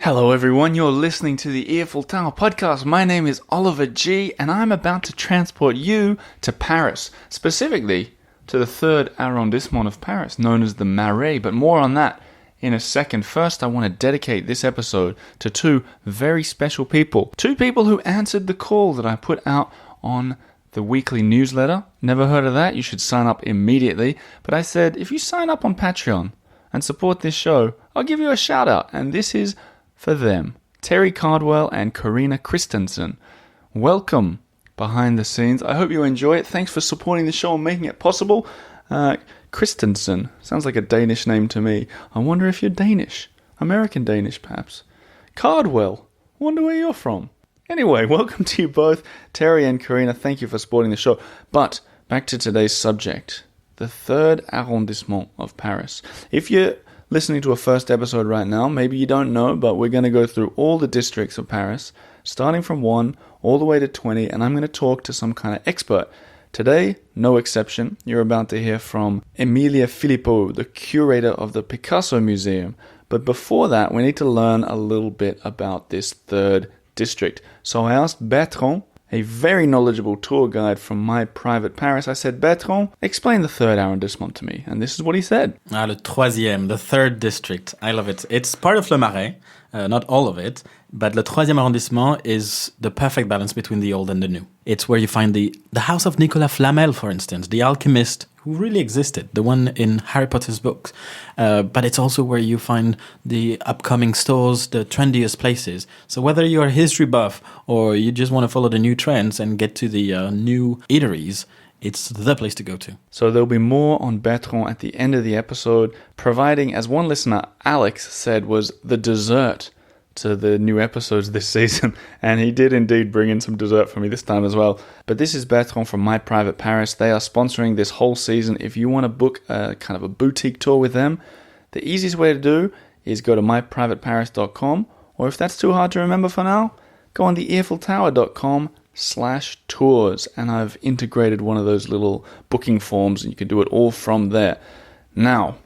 Hello everyone, you're listening to the Eiffel Tower podcast. My name is Oliver G and I'm about to transport you to Paris, specifically to the third arrondissement of Paris, known as the Marais, but more on that in a second. First, I want to dedicate this episode to two very special people. Two people who answered the call that I put out on the weekly newsletter. Never heard of that? You should sign up immediately. But I said, if you sign up on Patreon and support this show, I'll give you a shout out. And this is for them, Terry Cardwell and Karina Christensen. Welcome behind the scenes. I hope you enjoy it. Thanks for supporting the show and making it possible. Christensen sounds like a Danish name to me. I wonder if you're Danish. American Danish, perhaps. Cardwell, I wonder where you're from. Anyway, welcome to you both. Terry and Karina, thank you for supporting the show. But back to today's subject, the third arrondissement of Paris. If you're listening to a first episode right now, maybe you don't know, but we're going to go through all the districts of Paris, starting from 1 all the way to 20, and I'm going to talk to some kind of expert. Today, no exception, you're about to hear from Emilia Philippot, the curator of the Picasso Museum. But before that, we need to learn a little bit about this third district. So I asked Bertrand, a very knowledgeable tour guide from My Private Paris. I said, Bertrand, explain the third arrondissement to me. And this is what he said. Le troisième, the third district. I love it. It's part of Le Marais, not all of it, but le troisième arrondissement is the perfect balance between the old and the new. It's where you find the house of Nicolas Flamel, for instance, the alchemist who really existed, the one in Harry Potter's books. But it's also where you find the upcoming stores, the trendiest places. So whether you're a history buff or you just want to follow the new trends and get to the new eateries, it's the place to go to. So there'll be more on Bertrand at the end of the episode, providing, as one listener, Alex, said, was the dessert to the new episodes this season. And he did indeed bring in some dessert for me this time as well. But this is Bertrand from My Private Paris. They are sponsoring this whole season. If you want to book a kind of a boutique tour with them, the easiest way to do is go to myprivateparis.com, or if that's too hard to remember for now, go on the eiffeltower.com/tours, and I've integrated one of those little booking forms and you can do it all from there. Now,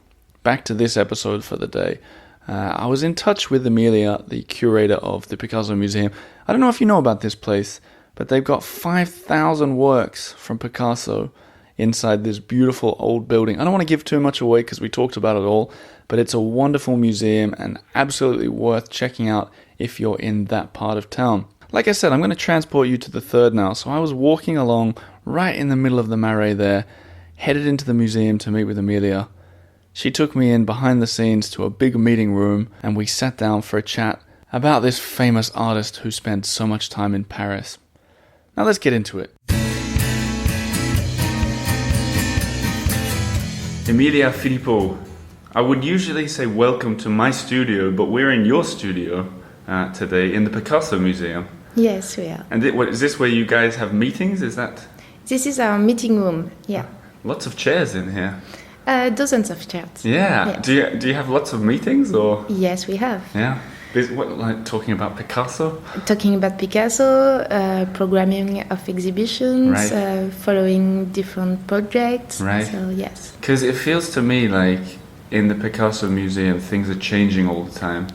back to this episode for the day. I was in touch with Emilia, the curator of the Picasso Museum. I don't know if you know about this place, but they've got 5,000 works from Picasso inside this beautiful old building. I don't want to give too much away because we talked about it all, but it's a wonderful museum and absolutely worth checking out if you're in that part of town. Like I said, I'm going to transport you to the third now. So I was walking along right in the middle of the Marais there, headed into the museum to meet with Emilia. She took me in behind the scenes to a big meeting room and we sat down for a chat about this famous artist who spent so much time in Paris. Now let's get into it. Emilia Philippot, I would usually say welcome to my studio, but we're in your studio today in the Picasso Museum. Yes, we are. And is this where you guys have meetings? Is that? This is our meeting room, yeah. Lots of chairs in here. Dozens of chairs. Yeah. Yes. Do you have lots of meetings or? Yes, we have. Yeah. Like talking about Picasso? Talking about Picasso, programming of exhibitions, right. Following different projects. Right. So, yes. Because it feels to me like in the Picasso Museum, things are changing all the time.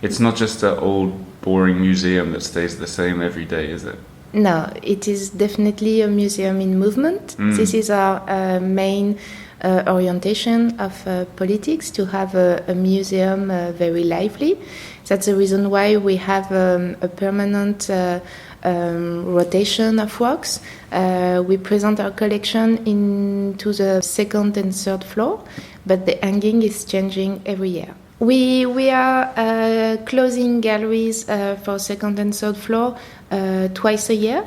It's not just an old, boring museum that stays the same every day, is it? No, it is definitely a museum in movement. This is our main orientation of politics, to have a museum very lively. That's the reason why we have a permanent rotation of works. We present our collection into the second and third floor, but the hanging is changing every year. We are closing galleries for second and third floor twice a year.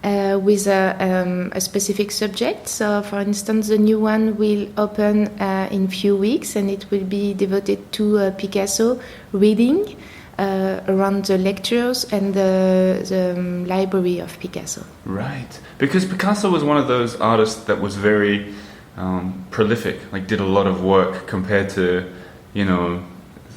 With a specific subject. So, for instance, the new one will open in few weeks, and it will be devoted to Picasso reading around the lectures and the library of Picasso. Right, because Picasso was one of those artists that was very prolific, like did a lot of work compared to,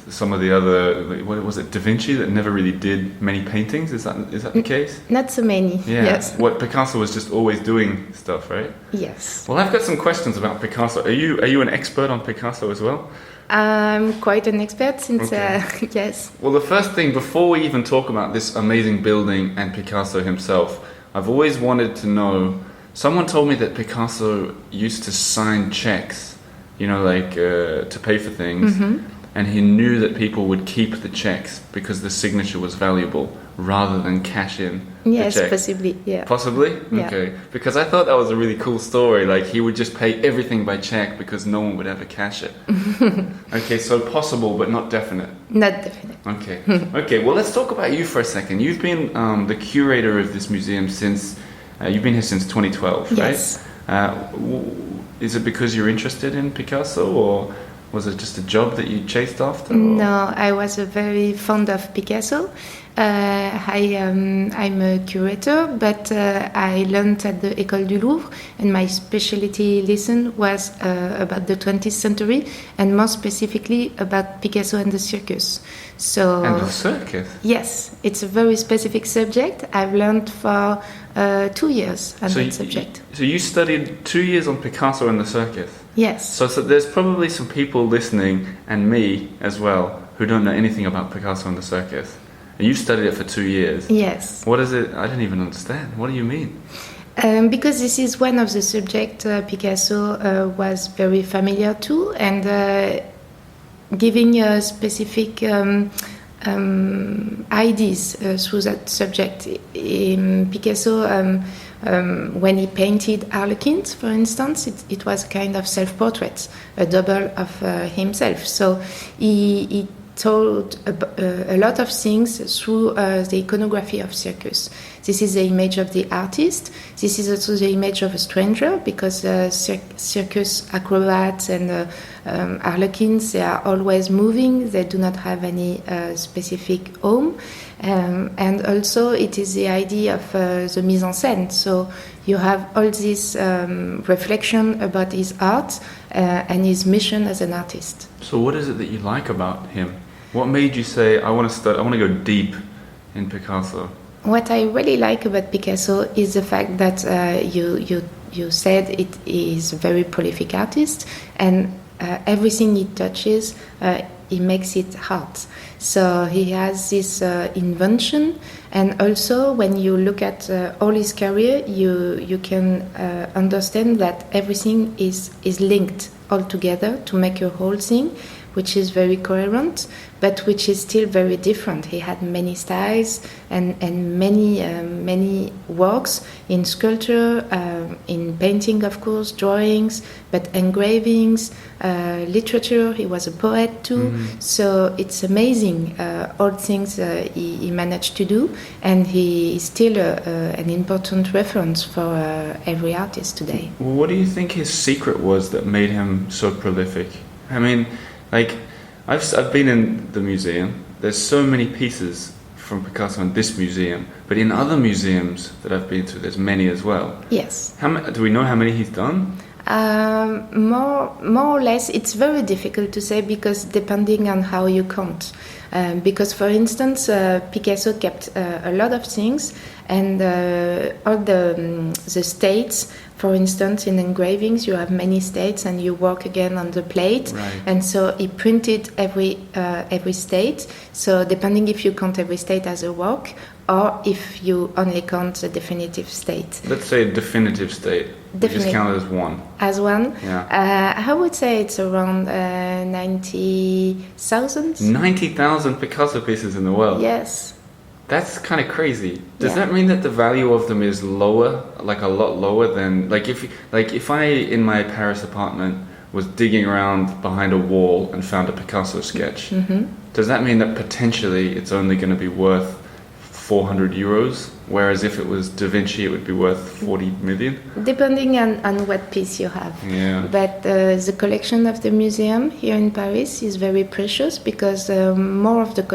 some of the other, what was it, Da Vinci, that never really did many paintings? Is that the case? Not so many. Yeah. Yes. What Picasso was just always doing stuff, right? Yes. Well, I've got some questions about Picasso. Are you an expert on Picasso as well? I'm quite an expert since, yes. Well, the first thing, before we even talk about this amazing building and Picasso himself, I've always wanted to know, someone told me that Picasso used to sign checks, to pay for things, and he knew that people would keep the checks because the signature was valuable rather than cash in Yes, the check. possibly, yeah. Possibly? Yeah. Okay. Because I thought that was a really cool story. Like, he would just pay everything by check because no one would ever cash it. Okay, so possible but not definite. Not definite. Okay. Okay, well, let's talk about you for a second. You've been the curator of this museum since, you've been here since 2012, Yes. right? Is it because you're interested in Picasso, or was it just a job that you chased after? Or? No, I was very fond of Picasso. I'm a curator, but I learned at the École du Louvre, and my specialty lesson was about the 20th century, and more specifically about Picasso and the circus. So, And the circus? Yes, it's a very specific subject. I've learned for 2 years on that subject. So you studied 2 years on Picasso and the circus? Yes. So there's probably some people listening, and me as well, who don't know anything about Picasso and the circus. And you studied it for 2 years. Yes. What is it? I don't even understand. What do you mean? Because this is one of the subjects Picasso was very familiar to, and giving specific ideas through that subject. Picasso, when he painted Harlequins, for instance, it was a kind of self-portrait, a double of himself. So he told a lot of things through the iconography of circus. This is the image of the artist. This is also the image of a stranger, because circus acrobats and harlequins, they are always moving. They do not have any specific home. And also it is the idea of the mise en scène. So you have all this reflection about his art and his mission as an artist. So what is it that you like about him? What made you say, I want to go deep in Picasso? What I really like about Picasso is the fact that you said it is a very prolific artist, and everything he touches, he makes it art. So he has this invention, and also when you look at all his career, you can understand that everything is linked all together to make a whole thing, which is very coherent, but which is still very different. He had many styles and many works in sculpture, in painting, of course, drawings, but engravings, literature. He was a poet too. Mm-hmm. So it's amazing all things he managed to do, and he is still an important reference for every artist today. What do you think his secret was that made him so prolific? I mean, like, I've been in the museum. There's so many pieces from Picasso in this museum, but in other museums that I've been to, there's many as well. Yes. Do we know how many he's done? More or less, it's very difficult to say, because depending on how you count. Because, for instance, Picasso kept a lot of things, and all the states. For instance, in engravings, you have many states, and you work again on the plate. Right. And so he printed every state. So depending if you count every state as a work, or if you only count the definitive state. Let's say a definitive state. Just count it as one. As one? Yeah. I would say it's around 90,000. 90,000 Picasso pieces in the world? Yes. That's kind of crazy. Does that mean that the value of them is lower, like a lot lower than, if I in my Paris apartment was digging around behind a wall and found a Picasso sketch, does that mean that potentially it's only going to be worth 400 euros, whereas if it was Da Vinci it would be worth 40 million? Depending on what piece you have. Yeah. But the collection of the museum here in Paris is very precious, because most of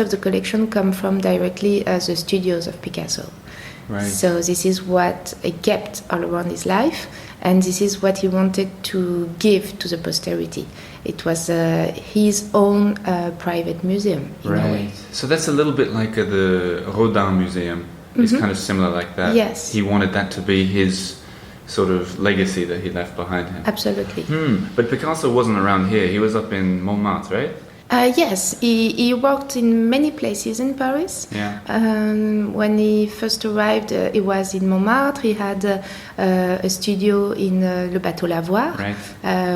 the collection come from directly the studios of Picasso. Right. So this is what he kept all around his life, and this is what he wanted to give to the posterity. it was his own private museum in a way. So that's a little bit like the Rodin Museum. It's kind of similar like that. Yes. He wanted that to be his sort of legacy that he left behind him. Absolutely. But Picasso wasn't around here. He was up in Montmartre, right? Yes, he worked in many places in Paris. Yeah. When he first arrived, he was in Montmartre. He had a studio in Le Bateau Lavoir. Right.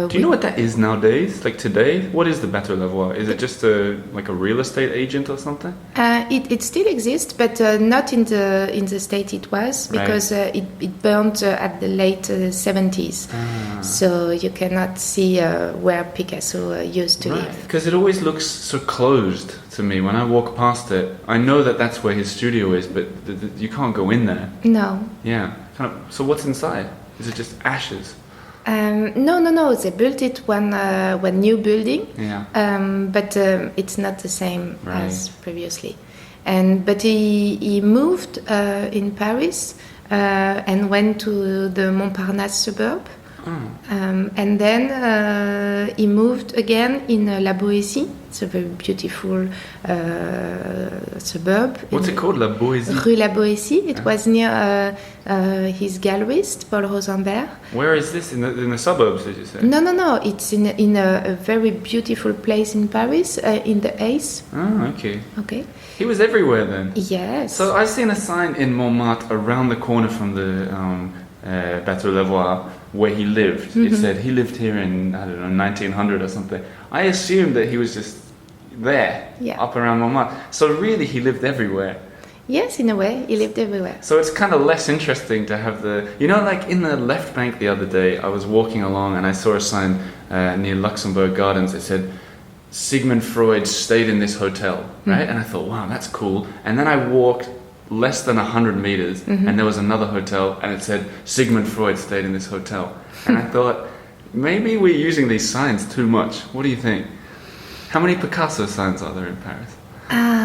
Do you know what that is nowadays? Like today, what is the Bateau Lavoir? Is it just like a real estate agent or something? It still exists, but not in the state it was, because it burned at the late 70s. So you cannot see where Picasso used to live. Because it always looks so closed to me when I walk past it. I know that that's where his studio is, but you can't go in there. No. Yeah. So what's inside? Is it just ashes? No. They built it one new building. Yeah. But it's not the same as previously. But he moved in Paris and went to the Montparnasse suburb. And then he moved again in La Boétie. It's a very beautiful suburb. What's it called, La Boétie? Rue La Boétie. It was near his gallerist, Paul Rosenberg. Where is this? In the suburbs, did you say? No. It's in a very beautiful place in Paris, in the Ace. Oh, okay. Okay. He was everywhere then. Yes. So I've seen a sign in Montmartre around the corner from the Bateau Lavoir where he lived. It said he lived here in, I don't know, 1900 or something. I assumed that he was just there, up around Montmartre. So really he lived everywhere. Yes, in a way, he lived everywhere. So it's kind of less interesting to have like in the left bank the other day, I was walking along and I saw a sign near Luxembourg Gardens. It said, Sigmund Freud stayed in this hotel, right? And I thought, wow, that's cool. And then I walked less than 100 meters and there was another hotel and it said Sigmund Freud stayed in this hotel. And I thought, maybe we're using these signs too much. What do you think? How many Picasso signs are there in Paris?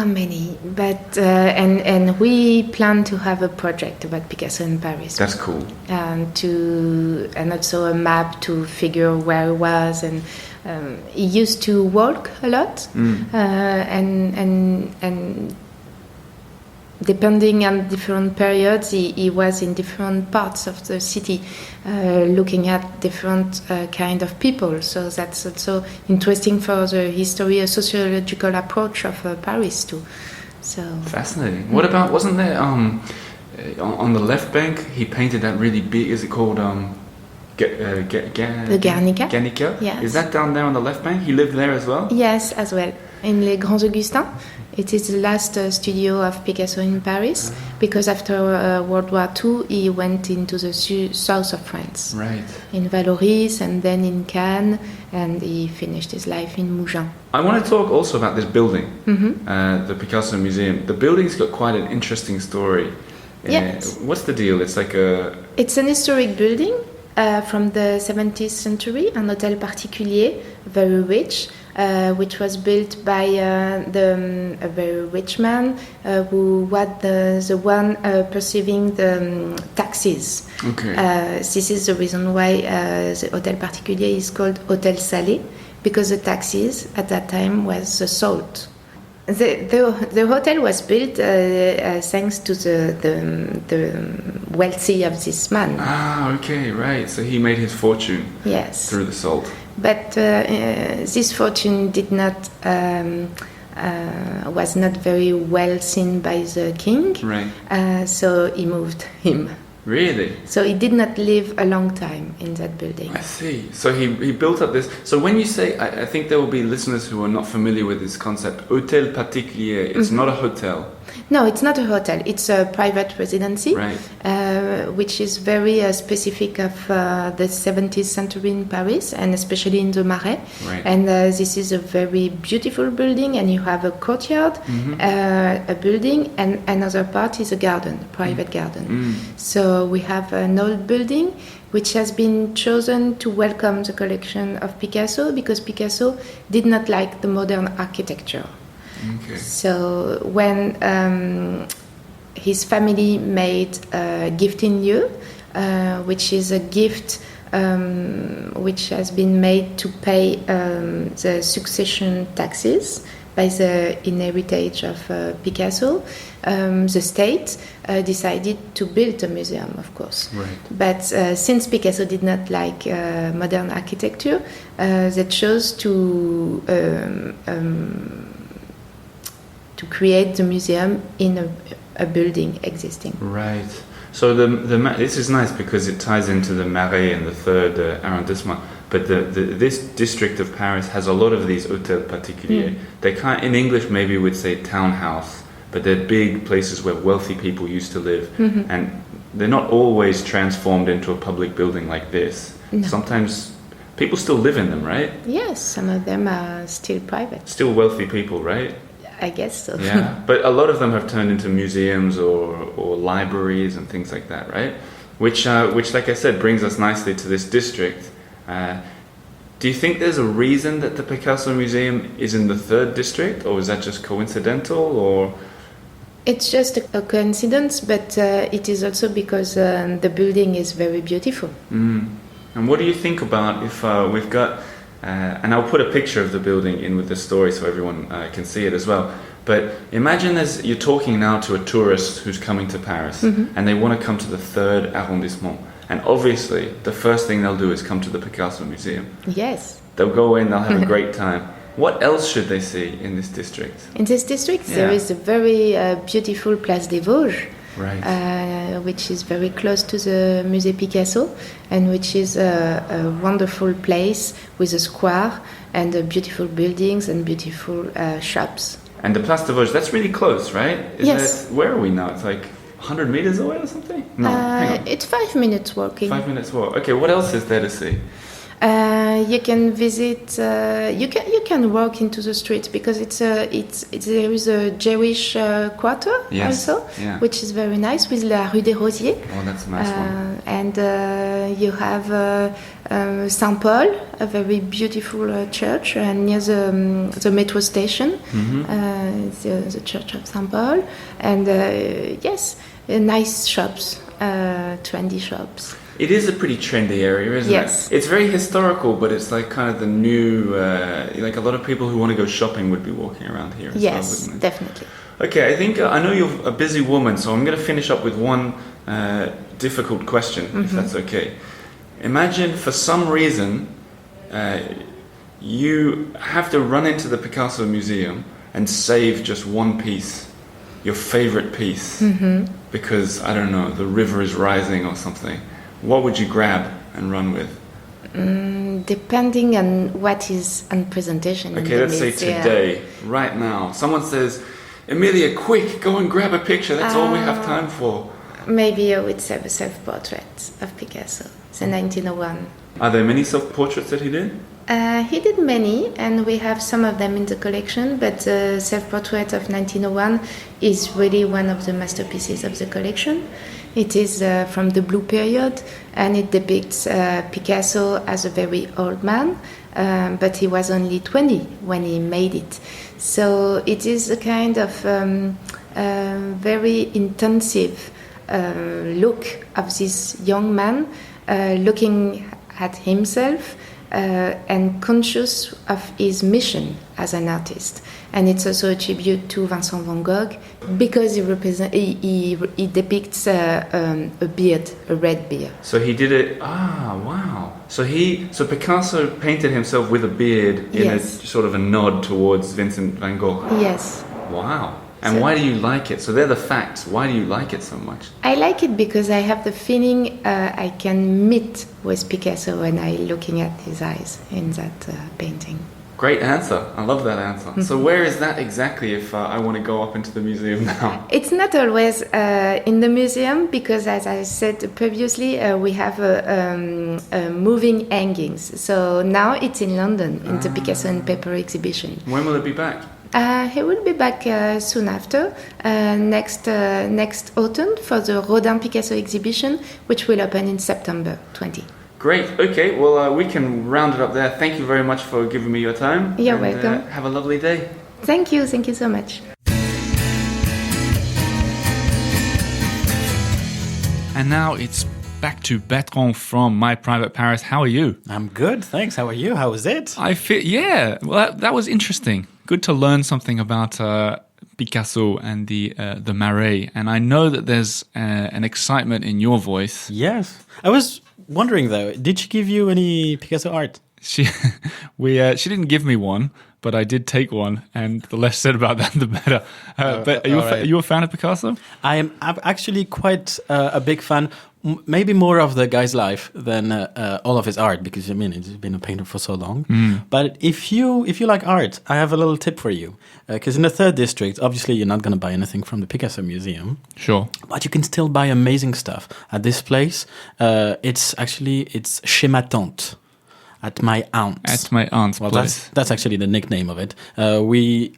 Many, but and we plan to have a project about Picasso in Paris. That's cool. And also a map to figure where he was, and he used to walk a lot, and depending on different periods, he was in different parts of the city, looking at different kind of people. So that's also interesting for the history, a sociological approach of Paris too. So fascinating. What about, wasn't there on the left bank he painted that really big? Is it called the Guernica? Guernica? Yes. Is that down there on the left bank? He lived there as well? Yes, as well. In Les Grands Augustins. It is the last studio of Picasso in Paris, because after World War II he went into the south of France. Right. In Valoris and then in Cannes, and he finished his life in Mougins. I want to talk also about this building, the Picasso Museum. The building's got quite an interesting story. Yes. What's the deal? It's like It's an historic building from the 17th century, an hôtel particulier, very rich, which was built by a very rich man who was the one perceiving the taxes. Okay. This is the reason why the hôtel particulier is called Hôtel Salé, because the taxes at that time was the salt. The hotel was built thanks to the wealthy of this man. Ah, okay, right. So he made his fortune. Yes. Through the salt. But this fortune did not was not very well seen by the king. Right. So he moved him. Really? So he did not live a long time in that building. I see. So he built up this. So when you say, I think there will be listeners who are not familiar with this concept, hôtel particulier, it's not a hotel. No, it's not a hotel. It's a private residency, right. Which is very specific of the 17th century in Paris, and especially in the Marais. Right. And this is a very beautiful building, and you have a courtyard, a building, and another part is a garden, a private garden. So we have an old building which has been chosen to welcome the collection of Picasso, because Picasso did not like the modern architecture. Okay. So when his family made a gift in lieu, which is a gift which has been made to pay the succession taxes by the inheritance of Picasso. The state decided to build a museum, of course. Right. But since Picasso did not like modern architecture, they chose to create the museum in a building existing. Right. So this is nice because it ties into the Marais and the third arrondissement. But this district of Paris has a lot of these hôtels particuliers. They can't, in English, maybe we'd say townhouse, but they're big places where wealthy people used to live, and they're not always transformed into a public building like this. No. Sometimes people still live in them, right? Yes, some of them are still private. Still wealthy people, right? I guess so. Yeah, but a lot of them have turned into museums or libraries and things like that, right? Which, like I said, brings us nicely to this district. Do you think there's a reason that the Picasso Museum is in the third district, or is that just coincidental, or...? It's just a coincidence, but it is also because the building is very beautiful. And what do you think about if we've got... and I'll put a picture of the building in with the story so everyone can see it as well. But imagine you're talking now to a tourist who's coming to Paris, and they want to come to the third arrondissement. And obviously, the first thing they'll do is come to the Picasso Museum. Yes. They'll go in, they'll have a great time. What else should they see in this district? In this district, there is a very beautiful Place des Vosges, right. Which is very close to the Musée Picasso, and which is a wonderful place with a square and beautiful buildings and beautiful shops. And the Place des Vosges, that's really close, right? Yes. Where are we now? It's like 100 meters away or something? No, hang on. It's 5 minutes walking. 5 minutes walk. Okay, what else is there to see? You can visit. You can walk into the street because there is a Jewish quarter also, which is very nice with la rue des Rosiers. Oh, that's a nice one. And you have Saint Paul, a very beautiful church near the metro station, the Church of Saint Paul, and yes, nice shops, trendy shops. It is a pretty trendy area, isn't it? It's very historical, but it's like kind of the new, like a lot of people who want to go shopping would be walking around here as well, wouldn't it? Definitely. Okay, I think, I know you're a busy woman, so I'm going to finish up with one difficult question, if that's okay. Imagine for some reason you have to run into the Picasso Museum and save just one piece, your favorite piece, because, I don't know, the river is rising or something. What would you grab and run with? Depending on what is on presentation. Okay, let's say today, right now. Someone says, Emilia, quick, go and grab a picture. That's all we have time for. Maybe I would save a self-portrait of Picasso, the 1901. Are there many self-portraits that he did? He did many, and we have some of them in the collection, but the self-portrait of 1901 is really one of the masterpieces of the collection. It is from the Blue period, and it depicts Picasso as a very old man, but he was only 20 when he made it. So it is a kind of very intensive look of this young man looking at himself and conscious of his mission as an artist. And it's also a tribute to Vincent van Gogh because he depicts a beard, a red beard. So he did it. Ah, wow. So Picasso painted himself with a beard in a sort of a nod towards Vincent van Gogh. Yes. Wow. And why do you like it? So they're the facts. Why do you like it so much? I like it because I have the feeling I can meet with Picasso when I'm looking at his eyes in that painting. Great answer. I love that answer. So where is that exactly if I want to go up into the museum now? It's not always in the museum because, as I said previously, we have moving hangings. So now it's in London in the Picasso and Paper exhibition. When will it be back? He will be back soon after, next autumn for the Rodin Picasso exhibition, which will open in September 20. Great. Okay. Well, we can round it up there. Thank you very much for giving me your time. You're welcome. Have a lovely day. Thank you. Thank you so much. And now it's back to Bertrand from My Private Paris. How are you? I'm good, thanks. How are you? How was it? I feel, yeah, well, that was interesting. Good to learn something about Picasso and the Marais. And I know that there's an excitement in your voice. Yes. I was wondering though, did she give you any Picasso art? She didn't give me one, but I did take one, and the less said about that, the better. But are you a fan of Picasso? I'm actually quite a big fan, maybe more of the guy's life than all of his art, because I mean he's been a painter for so long. But if you like art, I have a little tip for you, because in the third district, obviously you're not going to buy anything from the Picasso Museum. Sure, but you can still buy amazing stuff at this place. It's chez ma tante. At my aunt's. At my aunt's place. That's actually the nickname of it. The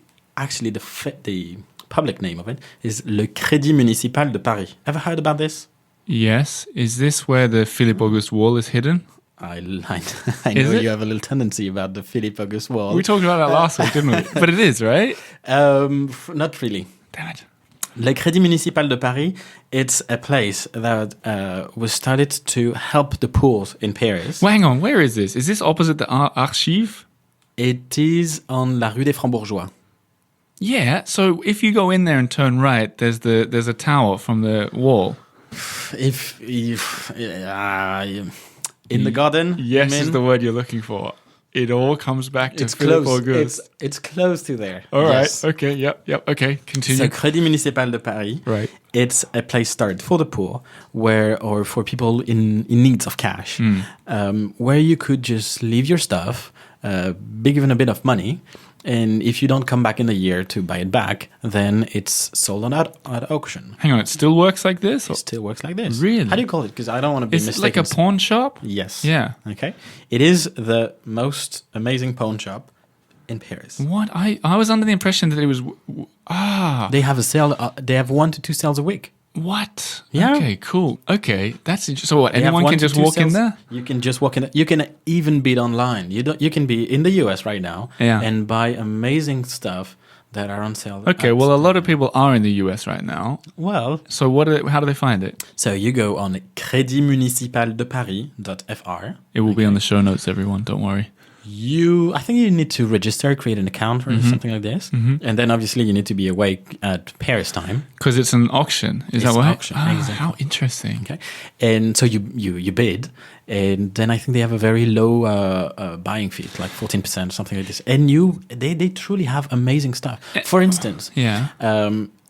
public name of it is Le Crédit Municipal de Paris. Ever heard about this? Yes. Is this where the Philippe Auguste wall is hidden? I know you have a little tendency about the Philippe Auguste wall. We talked about that last week, didn't we? But it is, right? Not really. Damn it. Le Crédit Municipal de Paris, it's a place that was started to help the poor in Paris. Well, hang on, where is this? Is this opposite the Archives? It is on la rue des Francs-Bourgeois. Yeah, so if you go in there and turn right, there's a tower from the wall. If in the garden? Yes, is the word you're looking for. It all comes back to Philippe Auguste. It's close to there. All right. Okay. Yep. Okay. Continue. So Crédit Municipal de Paris. Right. It's a place started for the poor, or for people in needs of cash, where you could just leave your stuff, be given a bit of money, and if you don't come back in a year to buy it back, then it's sold at auction. Hang on, it still works like this? It still works like this. Really? How do you call it? Because I don't want to be mistaken. It's like a pawn shop? Yes. Yeah. Okay. It is the most amazing pawn shop in Paris. What? I was under the impression that it was... They have a sale. They have 1 to 2 sales a week. What? Yeah. Okay, cool. Okay, that's interesting. So what, anyone can just walk in there? You can just walk in. You can even bid online. You can be in the US right now and buy amazing stuff that are on sale. Okay, well, a lot of people are in the US right now. Well, so how do they find it? So you go on créditmunicipaldeparis.fr. It will be on the show notes, everyone. Don't worry. I think you need to register, create an account or something like this. And then obviously you need to be awake at Paris time. Because it's an auction. Is that right? Auction, exactly. How interesting. Okay. And so you bid, and then I think they have a very low buying fee, like 14%, something like this. And they truly have amazing stuff. For instance,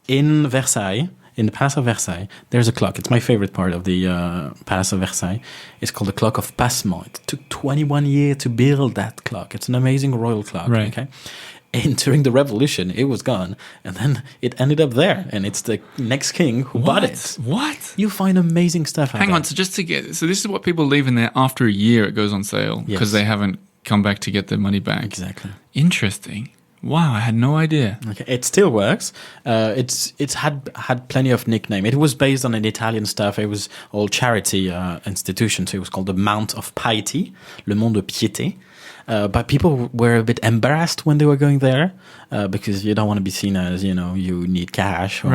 in Versailles, in the Palace of Versailles, there's a clock. It's my favorite part of the Palace of Versailles. It's called the Clock of Passement. It took 21 years to build that clock. It's an amazing royal clock. Right. Okay. And during the revolution, it was gone. And then it ended up there. And it's the next king who bought it. What? You find amazing stuff. Hang on. So this is what people leave in there after a year it goes on sale. Because they haven't come back to get their money back. Exactly. Interesting. Wow, I had no idea. Okay, it still works. It's had plenty of nickname. It was based on an Italian stuff. It was all charity institution. So it was called the Mount of Piety, Le Mont de Piété. But people were a bit embarrassed when they were going there because you don't want to be seen as, you need cash or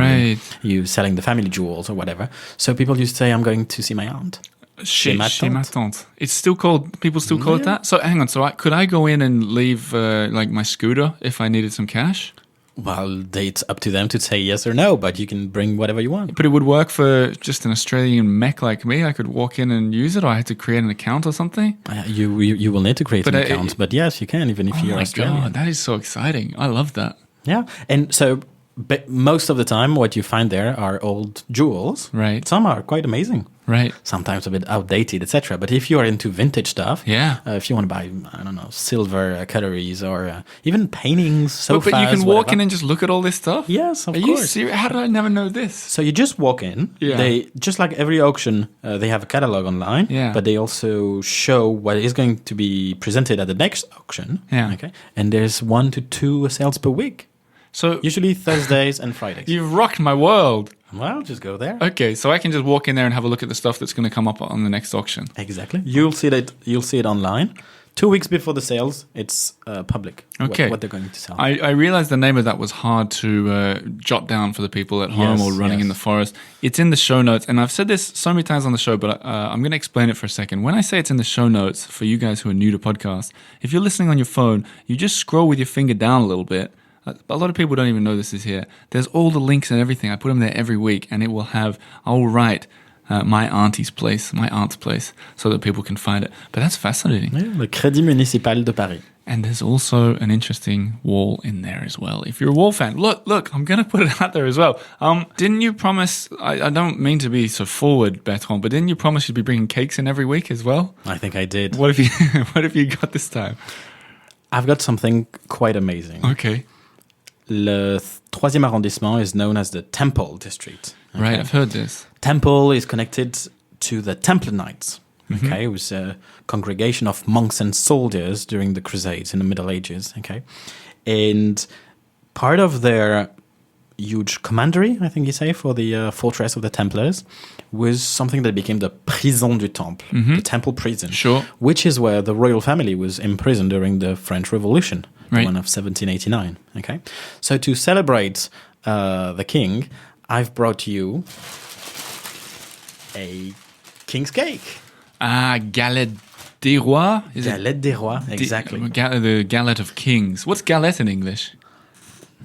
you selling the family jewels or whatever. So people used to say, I'm going to see my aunt. Chez ma tante. It's still called. People still call it that. So hang on. So could I go in and leave like my scooter if I needed some cash? Well, it's up to them to say yes or no, but you can bring whatever you want. But it would work for just an Australian mech like me. I could walk in and use it, or I had to create an account or something. You will need to create an account, but yes, you can even if you're Australian. Oh my God, that is so exciting! I love that. Yeah, and so. But most of the time, what you find there are old jewels. Right. Some are quite amazing. Right. Sometimes a bit outdated, etc. But if you are into vintage stuff, if you want to buy, I don't know, silver cutleries or even paintings, sofas, but you can walk in and just look at all this stuff? Yes, of course. Are you serious? How did I never know this? So you just walk in. Yeah. They, just like every auction, they have a catalog online. Yeah. But they also show what is going to be presented at the next auction. Yeah. Okay. And there's 1 to 2 sales per week. So usually Thursdays and Fridays. You've rocked my world. Well, just go there. Okay, so I can just walk in there and have a look at the stuff that's going to come up on the next auction. Exactly. You'll see it online. 2 weeks before the sales, it's public. Okay. What they're going to sell. I realized the name of that was hard to jot down for the people at home or running in the forest. It's in the show notes, and I've said this so many times on the show, but I'm going to explain it for a second. When I say it's in the show notes, for you guys who are new to podcasts, if you're listening on your phone, you just scroll with your finger down a little bit. A lot of people don't even know this is here. There's all the links and everything. I put them there every week, and I'll write my aunt's place, so that people can find it. But that's fascinating. Yeah, le Crédit Municipal de Paris. And there's also an interesting wall in there as well. If you're a wall fan, look, I'm going to put it out there as well. Didn't you promise, I don't mean to be so forward, Bertrand, but didn't you promise you'd be bringing cakes in every week as well? I think I did. What have you got this time? I've got something quite amazing. Okay. Le 3e arrondissement is known as the Temple District. Okay? Right, I've heard this. Temple is connected to the Templar Knights. Okay, it was a congregation of monks and soldiers during the Crusades in the Middle Ages. Okay, and part of their huge commandery, I think you say, for the fortress of the Templars, was something that became the Prison du Temple, the Temple prison. Sure. Which is where the royal family was imprisoned during the French Revolution, Right. the one of 1789. Okay, so to celebrate the king, I've brought you a king's cake. Galette des Rois? Is it? Galette des Rois, exactly. The Galette of Kings. What's galette in English?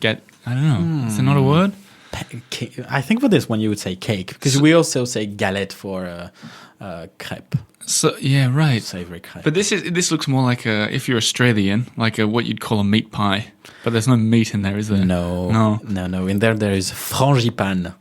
I don't know. Is it not a word? I think for this one you would say cake, because we also say galette for crepe, So yeah, right. savory crepe. But this looks more like if you're Australian, like what you'd call a meat pie. But there's no meat in there, is there? No. In there is frangipane.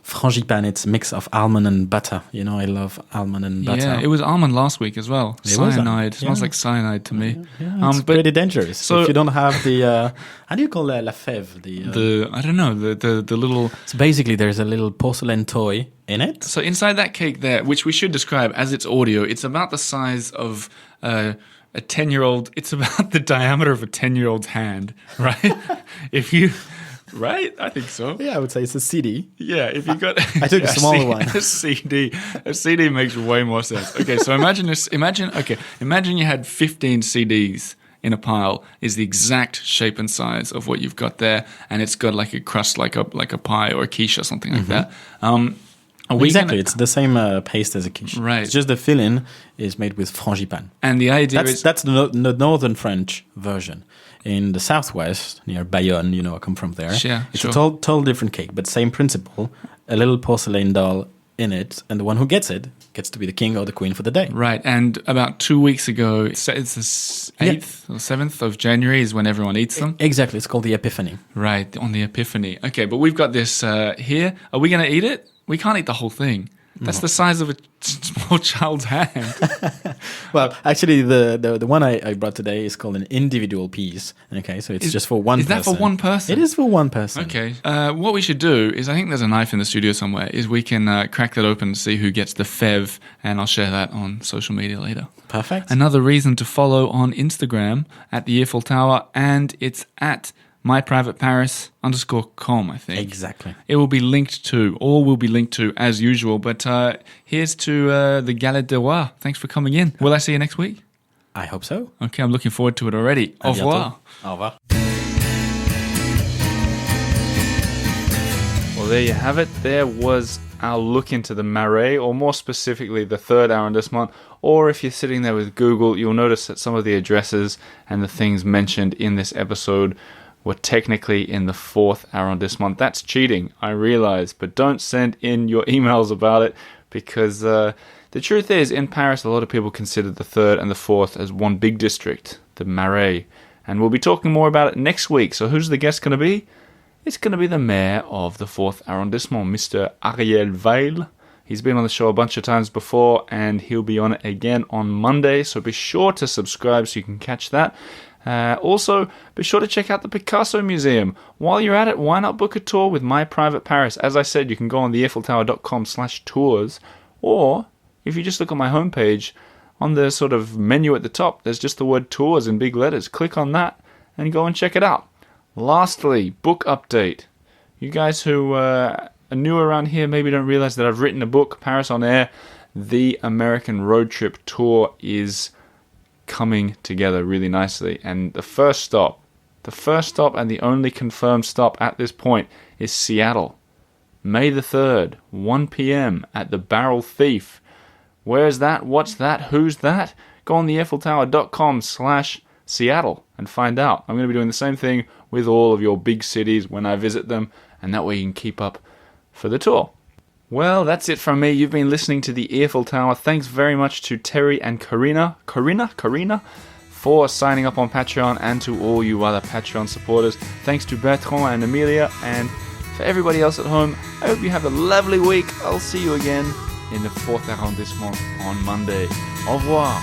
Frangipane, it's a mix of almond and butter. You know, I love almond and butter. Yeah, it was almond last week as well. It was Cyanide. almond, Smells yeah. like cyanide to me. Yeah, it's but pretty dangerous. so- if you don't have the how do you call la fève? I don't know, the little. So basically, there's a little porcelain toy in it. So inside that cake there, which we should describe as its audio, it's about the size of a 10-year-old. It's about the diameter of a 10-year-old's hand, right? Right? I think so. Yeah, I would say it's a CD. Yeah, if you got, I took a smaller one. A CD makes way more sense. Okay, so imagine you had 15 CDs in a pile. Is the exact shape and size of what you've got there, and it's got like a crust, like a pie or a quiche or something like that. Exactly, it's the same paste as a quiche. Right. It's just the filling is made with frangipane. And the idea That's the northern French version. In the southwest, near Bayonne, I come from there. Yeah, it's sure. a total different cake, but same principle. A little porcelain doll in it, and the one who gets it gets to be the king or the queen for the day. Right, and about 2 weeks ago, it's the 8th or 7th of January is when everyone eats them. Exactly, it's called the Epiphany. Right, on the Epiphany. Okay, but we've got this here. Are we going to eat it? We can't eat the whole thing. That's the size of a small child's hand. Well, actually, the one I brought today is called an individual piece. Okay, so it's just for one person. Is that for one person? It is for one person. Okay. What we should do is, I think there's a knife in the studio somewhere, is we can crack that open and see who gets the fève, and I'll share that on social media later. Perfect. Another reason to follow on Instagram at the Eiffel Tower, and it's at myprivateparis_com, I think. Exactly. It will be linked to, all will be linked to as usual. But here's to the Galette des Rois. Thanks for coming in. Will I see you next week? I hope so. Okay, I'm looking forward to it already. Au revoir. Au revoir. Well, there you have it. There was our look into the Marais, or more specifically, the 3rd arrondissement. Or if you're sitting there with Google, you'll notice that some of the addresses and the things mentioned in this episode were technically in the 4th arrondissement. That's cheating, I realize, but don't send in your emails about it, because the truth is, in Paris, a lot of people consider the 3rd and the 4th as one big district, the Marais. And we'll be talking more about it next week. So who's the guest going to be? It's going to be the mayor of the 4th arrondissement, Mr. Ariel Weil. He's been on the show a bunch of times before, and he'll be on it again on Monday, so be sure to subscribe so you can catch that. Also, be sure to check out the Picasso Museum. While you're at it, why not book a tour with My Private Paris? As I said, you can go on theeiffeltower.com/tours, or if you just look on my homepage, on the sort of menu at the top, there's just the word tours in big letters. Click on that and go and check it out. Lastly, book update. You guys who are new around here maybe don't realize that I've written a book, Paris on Air. The American Road Trip Tour is coming together really nicely. And the first stop and the only confirmed stop at this point is Seattle. May the 3rd, 1 p.m. at the Barrel Thief. Where's that? What's that? Who's that? Go on the EiffelTower.com/Seattle and find out. I'm going to be doing the same thing with all of your big cities when I visit them, and that way you can keep up for the tour. Well, that's it from me. You've been listening to the Eiffel Tower. Thanks very much to Terry and Karina, for signing up on Patreon, and to all you other Patreon supporters. Thanks to Bertrand and Emilia, and for everybody else at home, I hope you have a lovely week. I'll see you again in the 4th arrondissement on Monday. Au revoir.